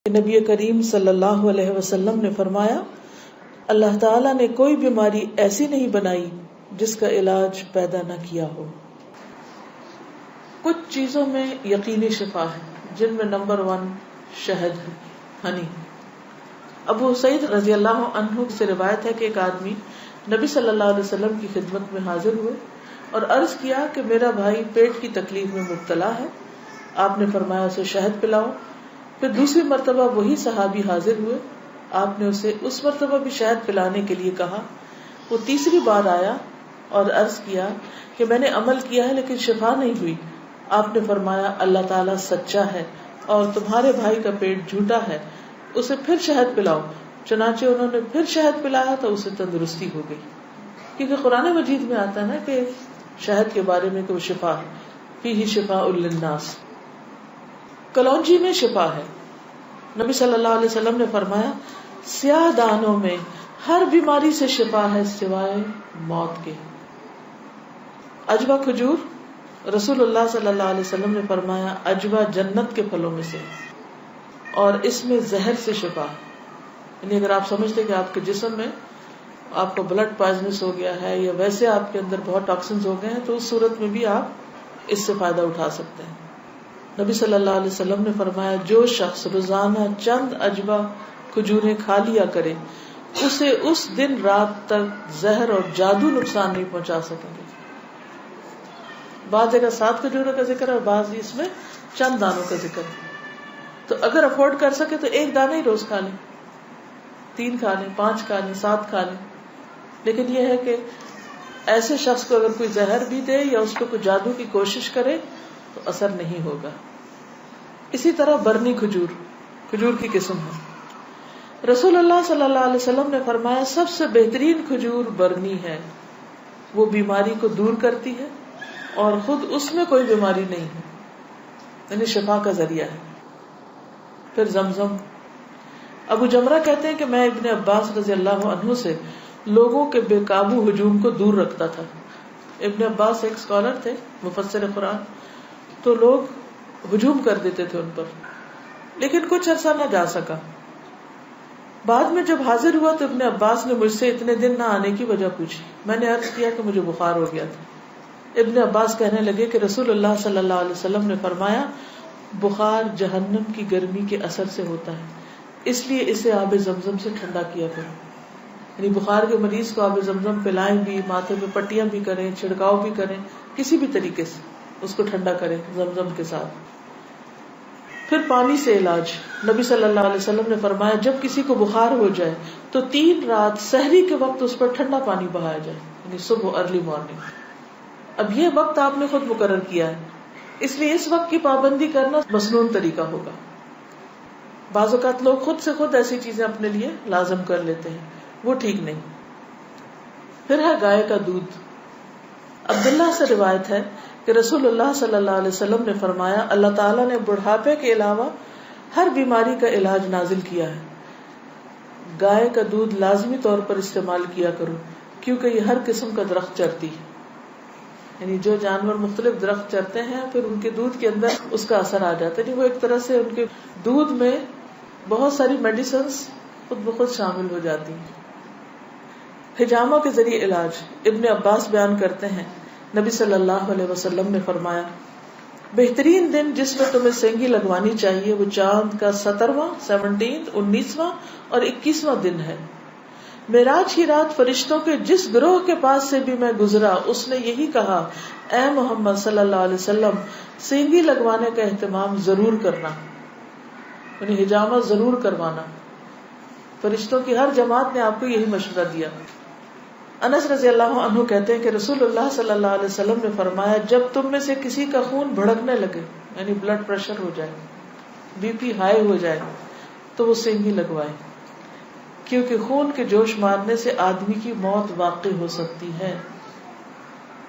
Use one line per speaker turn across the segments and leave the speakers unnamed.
نبی کریم صلی اللہ علیہ وسلم نے فرمایا، اللہ تعالیٰ نے کوئی بیماری ایسی نہیں بنائی جس کا علاج پیدا نہ کیا ہو۔ کچھ چیزوں میں یقینی شفا ہے، جن میں نمبر 1 شہد ہے، ہنی۔ ابو سعید رضی اللہ عنہ سے روایت ہے کہ ایک آدمی نبی صلی اللہ علیہ وسلم کی خدمت میں حاضر ہوئے اور عرض کیا کہ میرا بھائی پیٹ کی تکلیف میں مبتلا ہے۔ آپ نے فرمایا اسے شہد پلاؤ۔ پھر دوسری مرتبہ وہی صحابی حاضر ہوئے، آپ نے اسے اس مرتبہ بھی شہد پلانے کے لیے کہا۔ وہ تیسری بار آیا اور عرض کیا کہ میں نے عمل کیا ہے لیکن شفا نہیں ہوئی۔ آپ نے فرمایا اللہ تعالیٰ سچا ہے اور تمہارے بھائی کا پیٹ جھوٹا ہے، اسے پھر شہد پلاؤ۔ چنانچہ انہوں نے پھر شہد پلایا تو اسے تندرستی ہو گئی۔ کیونکہ قرآن مجید میں آتا ہے نا کہ شہد کے بارے میں کہ وہ شفا ہے، فیہ شفاء للناس۔ کلونجی میں شفا ہے۔ نبی صلی اللہ علیہ وسلم نے فرمایا سیاہ دانوں میں ہر بیماری سے شفا ہے سوائے موت کے۔ عجوہ کھجور، رسول اللہ صلی اللہ علیہ وسلم نے فرمایا عجوہ جنت کے پھلوں میں سے اور اس میں زہر سے شفا۔ یعنی اگر آپ سمجھتے کہ آپ کے جسم میں آپ کو بلڈ پوائزنس ہو گیا ہے یا ویسے آپ کے اندر بہت ٹاکسنز ہو گئے ہیں تو اس صورت میں بھی آپ اس سے فائدہ اٹھا سکتے ہیں۔ نبی صلی اللہ علیہ وسلم نے فرمایا جو شخص روزانہ چند عجوہ کھجوریں کھا لیا کرے اسے اس دن رات تک زہر اور جادو نقصان نہیں پہنچا سکیں گے۔ بعض جگہ 7 کھجوروں کا ذکر ہے اور بعض اس میں چند دانوں کا ذکر ہے، تو اگر افورڈ کر سکے تو 1 دانہ ہی روز کھا لیں، 3 کھا لیں، 5 کھا لیں، 7 کھا لیں۔ لیکن یہ ہے کہ ایسے شخص کو اگر کوئی زہر بھی دے یا اس پہ کوئی جادو کی کوشش کرے تو اثر نہیں ہوگا۔ اسی طرح برنی کھجور کی قسم ہے۔ رسول اللہ صلی اللہ علیہ وسلم نے فرمایا سب سے بہترین کھجور برنی ہے، وہ بیماری کو دور کرتی ہے اور خود اس میں کوئی بیماری نہیں ہے، یعنی شفا کا ذریعہ ہے۔ پھر زمزم۔ ابو جمرہ کہتے ہیں کہ میں ابن عباس رضی اللہ عنہ سے لوگوں کے بے قابو ہجوم کو دور رکھتا تھا۔ ابن عباس ایک اسکالر تھے، مفسر قرآن، تو لوگ ہجوم کر دیتے تھے ان پر، لیکن کچھ عرصہ نہ جا سکا۔ بعد میں جب حاضر ہوا تو ابن عباس نے مجھ سے اتنے دن نہ آنے کی وجہ پوچھی۔ میں نے عرض کیا کہ مجھے بخار ہو گیا تھا۔ ابن عباس کہنے لگے کہ رسول اللہ صلی اللہ علیہ وسلم نے فرمایا بخار جہنم کی گرمی کے اثر سے ہوتا ہے، اس لیے اسے آب زمزم سے ٹھنڈا کیا کرو۔ یعنی بخار کے مریض کو آب زمزم پلائیں بھی، ماتھے پہ پٹیاں بھی کریں، چھڑکاؤ بھی کریں، کسی بھی طریقے سے اس کو ٹھنڈا کریں زمزم کے ساتھ۔ پھر پانی سے علاج۔ نبی صلی اللہ علیہ وسلم نے فرمایا جب کسی کو بخار ہو جائے تو 3 رات سحری کے وقت اس پر ٹھنڈا پانی بہایا جائے، یعنی صبح ارلی مارننگ۔ اب یہ وقت آپ نے خود مقرر کیا ہے، اس لیے اس وقت کی پابندی کرنا مسنون طریقہ ہوگا۔ بعض اوقات لوگ خود سے خود ایسی چیزیں اپنے لیے لازم کر لیتے ہیں، وہ ٹھیک نہیں۔ پھر ہے گائے کا دودھ۔ عبداللہ سے روایت ہے کہ رسول اللہ صلی اللہ علیہ وسلم نے فرمایا اللہ تعالیٰ نے بڑھاپے کے علاوہ ہر بیماری کا علاج نازل کیا ہے۔ گائے کا دودھ لازمی طور پر استعمال کیا کرو کیونکہ یہ ہر قسم کا درخت چرتی ہے، یعنی جو جانور مختلف درخت چرتے ہیں پھر ان کے دودھ کے اندر اس کا اثر آ جاتا ہے، یعنی وہ ایک طرح سے ان کے دودھ میں بہت ساری میڈیسنز خود بخود شامل ہو جاتی ہیں۔ حجامہ کے ذریعے علاج۔ ابن عباس بیان کرتے ہیں نبی صلی اللہ علیہ وسلم نے فرمایا بہترین دن جس میں تمہیں سینگی لگوانی چاہیے وہ چاند کا 17واں، 19واں اور 21واں دن ہے۔ معراج کی رات فرشتوں کے جس گروہ کے پاس سے بھی میں گزرا اس نے یہی کہا اے محمد صلی اللہ علیہ وسلم سینگی لگوانے کا اہتمام ضرور کرنا، یعنی حجامہ ضرور کروانا۔ فرشتوں کی ہر جماعت نے آپ کو یہی مشورہ دیا۔ انس رضی اللہ عنہ کہتے ہیں کہ رسول اللہ صلی اللہ علیہ وسلم نے فرمایا جب تم میں سے کسی کا خون بھڑکنے لگے، یعنی بلڈ پریشر ہو جائے، بی پی ہائی ہو جائے، تو وہ سینگی لگوائے، کیونکہ خون کے جوش مارنے سے آدمی کی موت واقع ہو سکتی ہے۔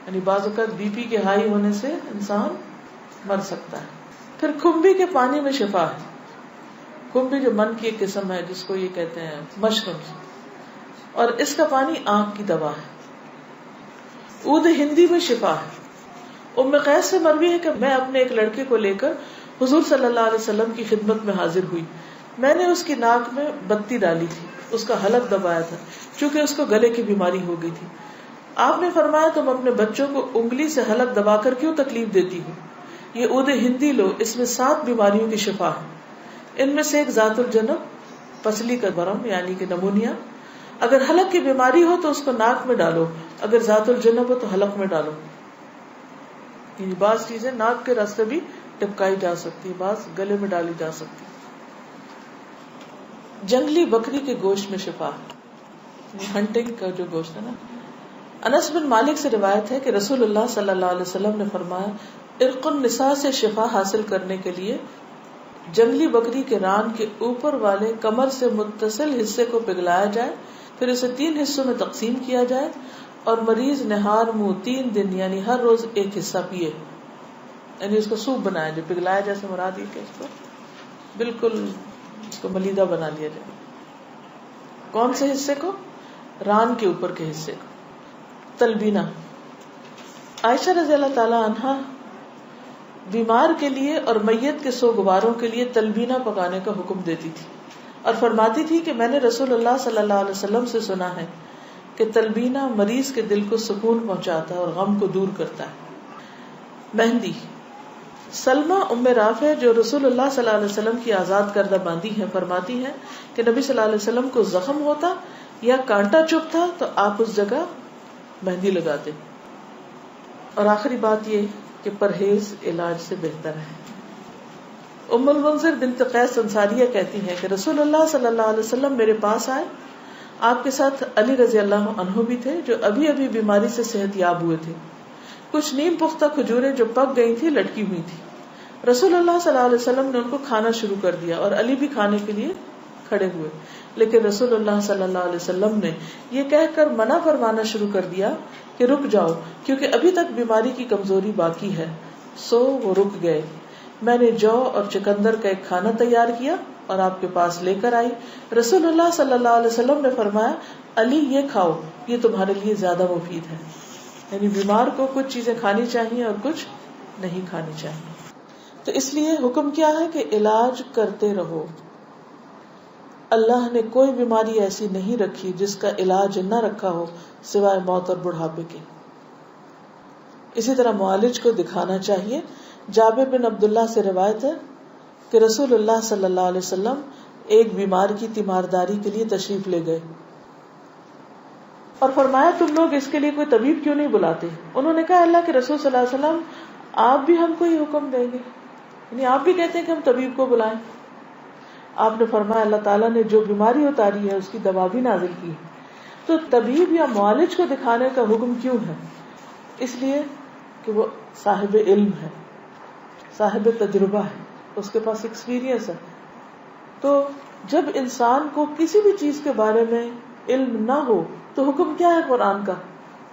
یعنی بعض اوقات بی پی کے ہائی ہونے سے انسان مر سکتا ہے۔ پھر کھمبی کے پانی میں شفا ہے۔ کھمبی جو من کی ایک قسم ہے جس کو یہ کہتے ہیں مشروم، اور اس کا پانی آنکھ کی دوا ہے۔ عود ہندی میں شفا ہے۔ ام قیس سے مروی ہے کہ میں اپنے ایک لڑکے کو لے کر حضور صلی اللہ علیہ وسلم کی خدمت میں حاضر ہوئی۔ میں نے اس کی ناک میں بتی ڈالی تھی، اس کا حلق دبایا تھا، چونکہ اس کو گلے کی بیماری ہو گئی تھی. آپ نے فرمایا تم اپنے بچوں کو انگلی سے حلق دبا کر کیوں تکلیف دیتی ہو؟ یہ عود ہندی لو، اس میں 7 بیماریوں کی شفا ہے. ان میں سے ایک ذات الجنب، پسلی کا برم یعنی کہ نمونیا. اگر حلق کی بیماری ہو تو اس کو ناک میں ڈالو، اگر ذات الجنب ہو تو حلق میں ڈالو. یعنی بعض چیزیں ناک کے راستے بھی ٹپکائی جا سکتی، بعض گلے میں ڈالی جا سکتی. جنگلی بکری کے گوشت میں شفا، ہنٹنگ کا جو گوشت ہے نا. انس بن مالک سے روایت ہے کہ رسول اللہ صلی اللہ علیہ وسلم نے فرمایا ارق النساء سے شفا حاصل کرنے کے لیے جنگلی بکری کے ران کے اوپر والے کمر سے متصل حصے کو پگھلایا جائے، پھر اسے 3 حصوں میں تقسیم کیا جائے اور مریض نہار منہ 3 دن یعنی ہر روز ایک حصہ پیے. یعنی اس کو سوپ بنایا جائے، پگھلایا جیسے مراد یہ کہ اس کو بالکل اس کو ملیدہ بنا لیا جائے. کون سے حصے کو؟ ران کے اوپر کے حصے کو. تلبینہ. عائشہ رضی اللہ تعالی عنہا بیمار کے لیے اور میت کے سوگواروں کے لیے تلبینہ پکانے کا حکم دیتی تھی اور فرماتی تھی کہ میں نے رسول اللہ صلی اللہ علیہ وسلم سے سنا ہے کہ تلبینہ مریض کے دل کو سکون پہنچاتا ہے اور غم کو دور کرتا ہے. مہندی. سلمہ ام رافع جو رسول اللہ صلی اللہ علیہ وسلم کی آزاد کردہ باندی ہیں فرماتی ہیں کہ نبی صلی اللہ علیہ وسلم کو زخم ہوتا یا کانٹا چبھتا تو آپ اس جگہ مہندی لگاتے. اور آخری بات یہ کہ پرہیز علاج سے بہتر ہے. ام المنذر بنت قیس انصاریہ کہتی ہیں کہ رسول اللہ صلی اللہ علیہ وسلم میرے پاس آئے، آپ کے ساتھ علی رضی اللہ عنہ بھی تھے جو ابھی ابھی بیماری سے صحت یاب ہوئے تھے. کچھ نیم پختہ کھجوریں جو پک گئی تھی لٹکی ہوئی تھی. رسول اللہ صلی اللہ علیہ وسلم نے ان کو کھانا شروع کر دیا اور علی بھی کھانے کے لیے کھڑے ہوئے، لیکن رسول اللہ صلی اللہ علیہ وسلم نے یہ کہہ کر منع فرمانا شروع کر دیا کہ رک جاؤ کیونکہ ابھی تک بیماری کی کمزوری باقی ہے. سو وہ رک گئے. میں نے جو اور چکندر کا ایک کھانا تیار کیا اور آپ کے پاس لے کر آئی. رسول اللہ صلی اللہ علیہ وسلم نے فرمایا علی یہ کھاؤ، یہ تمہارے لیے زیادہ مفید ہے. یعنی بیمار کو کچھ چیزیں کھانی چاہیے اور کچھ نہیں کھانی چاہیے. تو اس لیے حکم کیا ہے کہ علاج کرتے رہو. اللہ نے کوئی بیماری ایسی نہیں رکھی جس کا علاج نہ رکھا ہو سوائے موت اور بڑھاپے کے. اسی طرح معالج کو دکھانا چاہیے. جابر بن عبداللہ سے روایت ہے کہ رسول اللہ صلی اللہ علیہ وسلم ایک بیمار کی تیمارداری کے لیے تشریف لے گئے اور فرمایا تم لوگ اس کے لیے کوئی طبیب کیوں نہیں بلاتے؟ انہوں نے کہا اللہ کے رسول صلی اللہ علیہ وسلم آپ بھی ہم کو یہ حکم دیں گے، یعنی آپ بھی کہتے ہیں کہ ہم طبیب کو بلائیں. آپ نے فرمایا اللہ تعالیٰ نے جو بیماری اتاری ہے اس کی دوا بھی نازل کی ہے. تو طبیب یا معالج کو دکھانے کا حکم کیوں ہے؟ اس لیے کہ وہ صاحب علم ہے، صاحب تجربہ ہے، اس کے پاس ایکسپیرینس ہے. تو جب انسان کو کسی بھی چیز کے بارے میں علم نہ ہو تو حکم کیا ہے قرآن کا؟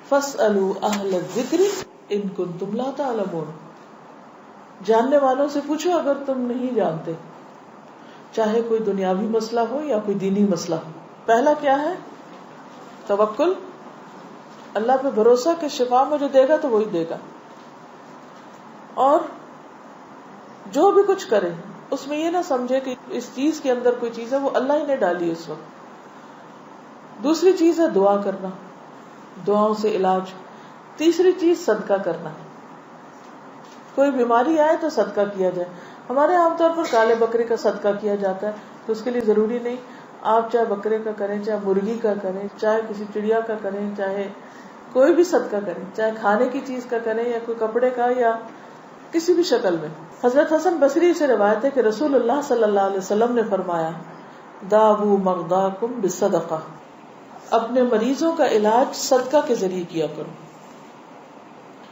فَاسْأَلُوا أَهْلَ الذِّكْرِ إِن كُنتُمْ لَا تَعْلَمُونَ. جاننے والوں سے پوچھو اگر تم نہیں جانتے، چاہے کوئی دنیاوی مسئلہ ہو یا کوئی دینی مسئلہ ہو. پہلا کیا ہے؟ توکل، اللہ پہ بھروسہ کہ شفا مجھے دے گا تو وہی دے گا. اور جو بھی کچھ کرے اس میں یہ نہ سمجھے کہ اس چیز کے اندر کوئی چیز ہے وہ اللہ ہی نے ڈالی اس وقت. دوسری چیز ہے دعا کرنا، دعاؤں سے علاج. تیسری چیز صدقہ کرنا. کوئی بیماری آئے تو صدقہ کیا جائے. ہمارے عام طور پر کالے بکرے کا صدقہ کیا جاتا ہے، تو اس کے لیے ضروری نہیں آپ چاہے بکرے کا کریں، چاہے مرغی کا کریں، چاہے کسی چڑیا کا کریں، چاہے کوئی بھی صدقہ کریں، چاہے کھانے کی چیز کا کریں یا کوئی کپڑے کا یا کسی بھی شکل میں. حضرت حسن بصری سے روایت ہے کہ رسول اللہ صلی اللہ علیہ وسلم نے فرمایا داؤ مغداکم بالصدقہ، اپنے مریضوں کا علاج صدقہ کے ذریعے کیا کرو.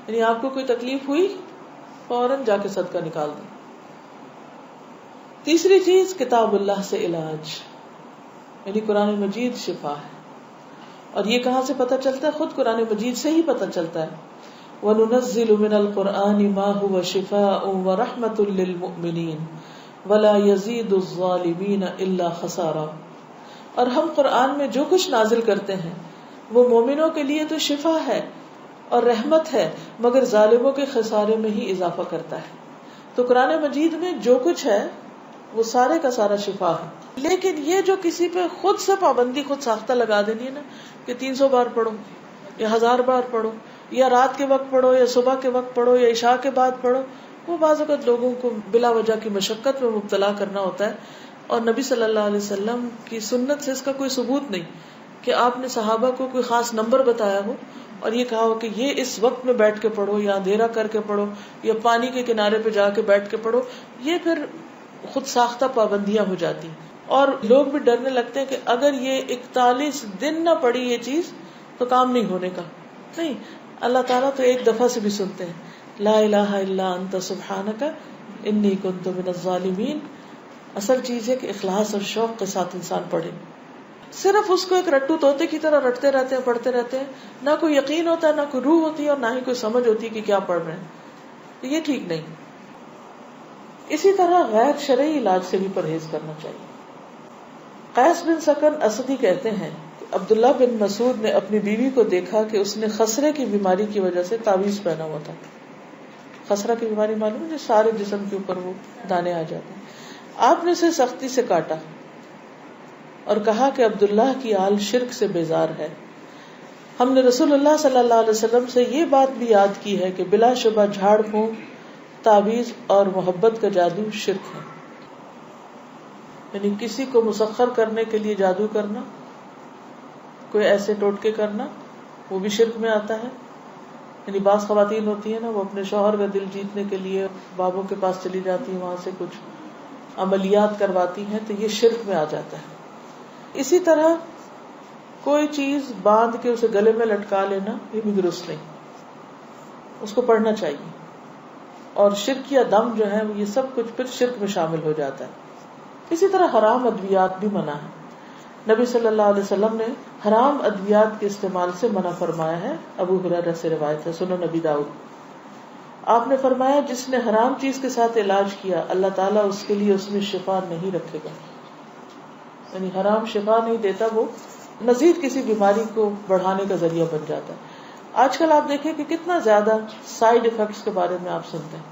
یعنی آپ کو کوئی تکلیف ہوئی فوراً جا کے صدقہ نکال دیں. تیسری چیز کتاب اللہ سے علاج، یعنی قرآن مجید شفا ہے. اور یہ کہاں سے پتہ چلتا ہے؟ خود قرآن مجید سے ہی پتہ چلتا ہے. وَنُنَزِّلُ مِنَ الْقُرْآنِ مَا هُوَ شِفَاءٌ وَرَحْمَةٌ لِّلْمُؤْمِنِينَ وَلَا يَزِيدُ الظَّالِمِينَ إِلَّا خَسَارًا. اور ہم قرآن میں جو کچھ نازل کرتے ہیں وہ مومنوں کے لیے تو شفا ہے اور رحمت ہے، مگر ظالموں کے خسارے میں ہی اضافہ کرتا ہے. تو قرآن مجید میں جو کچھ ہے وہ سارے کا سارا شفا ہے. لیکن یہ جو کسی پہ خود سے پابندی خود ساختہ لگا دینی ہے نا کہ 300 بار پڑھو یا 1000 بار پڑھو یا رات کے وقت پڑھو یا صبح کے وقت پڑھو یا عشاء کے بعد پڑھو، وہ بعض اوقات لوگوں کو بلا وجہ کی مشقت میں مبتلا کرنا ہوتا ہے. اور نبی صلی اللہ علیہ وسلم کی سنت سے اس کا کوئی ثبوت نہیں کہ آپ نے صحابہ کو کوئی خاص نمبر بتایا ہو اور یہ کہا ہو کہ یہ اس وقت میں بیٹھ کے پڑھو یا اندھیرا کر کے پڑھو یا پانی کے کنارے پہ جا کے بیٹھ کے پڑھو. یہ پھر خود ساختہ پابندیاں ہو جاتی اور لوگ بھی ڈرنے لگتے ہیں کہ اگر یہ 41 دن نہ پڑی یہ چیز تو کام نہیں ہونے کا. نہیں، اللہ تعالیٰ تو ایک دفعہ سے بھی سنتے ہیں. لا الہ الا انت سبحانک انی کنت من الظالمین. اصل چیز ہے کہ اخلاص اور شوق کے ساتھ انسان پڑھے. صرف اس کو ایک رٹو طوطے کی طرح رٹتے رہتے ہیں، پڑھتے رہتے ہیں، نہ کوئی یقین ہوتا ہے، نہ کوئی روح ہوتی ہے اور نہ ہی کوئی سمجھ ہوتی ہے کہ کیا پڑھ رہے ہیں. یہ ٹھیک نہیں. اسی طرح غیر شرعی علاج سے بھی پرہیز کرنا چاہیے. قیس بن سکن اسدی کہتے ہیں کہ عبداللہ بن مسعود نے اپنی بیوی کو دیکھا کہ اس نے خسرے کی بیماری کی وجہ سے تعویذ پہنا ہوا تھا. خسرہ کی بیماری معلوم ہے، جو سارے جسم کے اوپر وہ دانے آ جاتے ہیں. آپ نے اسے سختی سے کاٹا اور کہا کہ عبداللہ کی آل شرک سے بیزار ہے. ہم نے رسول اللہ صلی اللہ علیہ وسلم سے یہ بات بھی یاد کی ہے کہ بلا شبہ جھاڑ پھونک، تعویذ اور محبت کا جادو شرک ہے. یعنی کسی کو مسخر کرنے کے لیے جادو کرنا، کوئی ایسے ٹوٹکے کرنا، وہ بھی شرک میں آتا ہے. یعنی بعض خواتین ہوتی ہیں نا، وہ اپنے شوہر کا دل جیتنے کے لیے بابوں کے پاس چلی جاتی ہیں، وہاں سے کچھ عملیات کرواتی ہیں، تو یہ شرک میں آ جاتا ہے. اسی طرح کوئی چیز باندھ کے اسے گلے میں لٹکا لینا، یہ بھی درست نہیں. اس کو پڑھنا چاہیے. اور شرک یا دم جو ہے یہ سب کچھ پھر شرک میں شامل ہو جاتا ہے. اسی طرح حرام ادویات بھی منع ہے. نبی صلی اللہ علیہ وسلم نے حرام ادویات کے استعمال سے منع فرمایا ہے. ابو ہریرہ سے روایت ہے، سنن نبی داؤد. آپ نے فرمایا جس نے حرام چیز کے ساتھ علاج کیا اللہ تعالیٰ اس کے لیے اس میں شفا نہیں رکھے گا. یعنی حرام شفا نہیں دیتا، وہ مزید کسی بیماری کو بڑھانے کا ذریعہ بن جاتا ہے. آج کل آپ دیکھیں کہ کتنا زیادہ سائیڈ ایفیکٹس کے بارے میں آپ سنتے ہیں.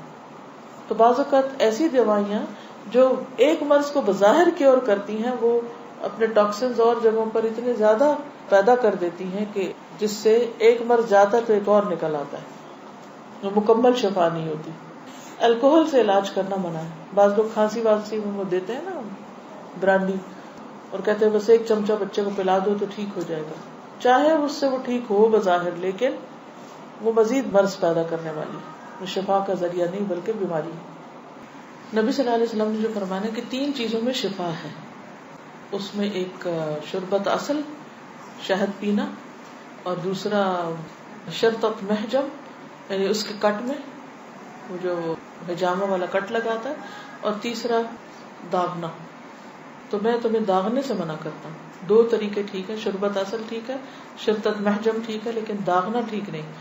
تو بعض اوقات ایسی دوائیاں جو ایک مرض کو بظاہر کیور کرتی ہیں، وہ اپنے ٹاکسنز اور جگہوں پر اتنے زیادہ پیدا کر دیتی ہیں کہ جس سے ایک مرض جاتا ہے تو ایک اور نکل آتا ہے، وہ مکمل شفا نہیں ہوتی. الکوہل سے علاج کرنا منع ہے. بعض لوگ کھانسی وانسی میں وہ دیتے ہیں نا برانڈی، اور کہتے ہیں بس ایک چمچہ بچے کو پلا دو تو ٹھیک ہو جائے گا. چاہے اس سے وہ ٹھیک ہو بظاہر، لیکن وہ مزید مرض پیدا کرنے والی، وہ شفا کا ذریعہ نہیں بلکہ بیماری. نبی صلی اللہ علیہ وسلم نے جو فرمایا کہ 3 چیزوں میں شفا ہے، اس میں ایک شربت اصل، شہد پینا، اور دوسرا شرطت محجم، یعنی اس کے کٹ میں وہ جو حجامہ والا کٹ لگاتا ہے، اور تیسرا داغنا. تو میں تمہیں داغنے سے منع کرتا ہوں. 2 طریقے ٹھیک ہے، شربت اصل ٹھیک ہے، شرطت محجم ٹھیک ہے، لیکن داغنا ٹھیک نہیں.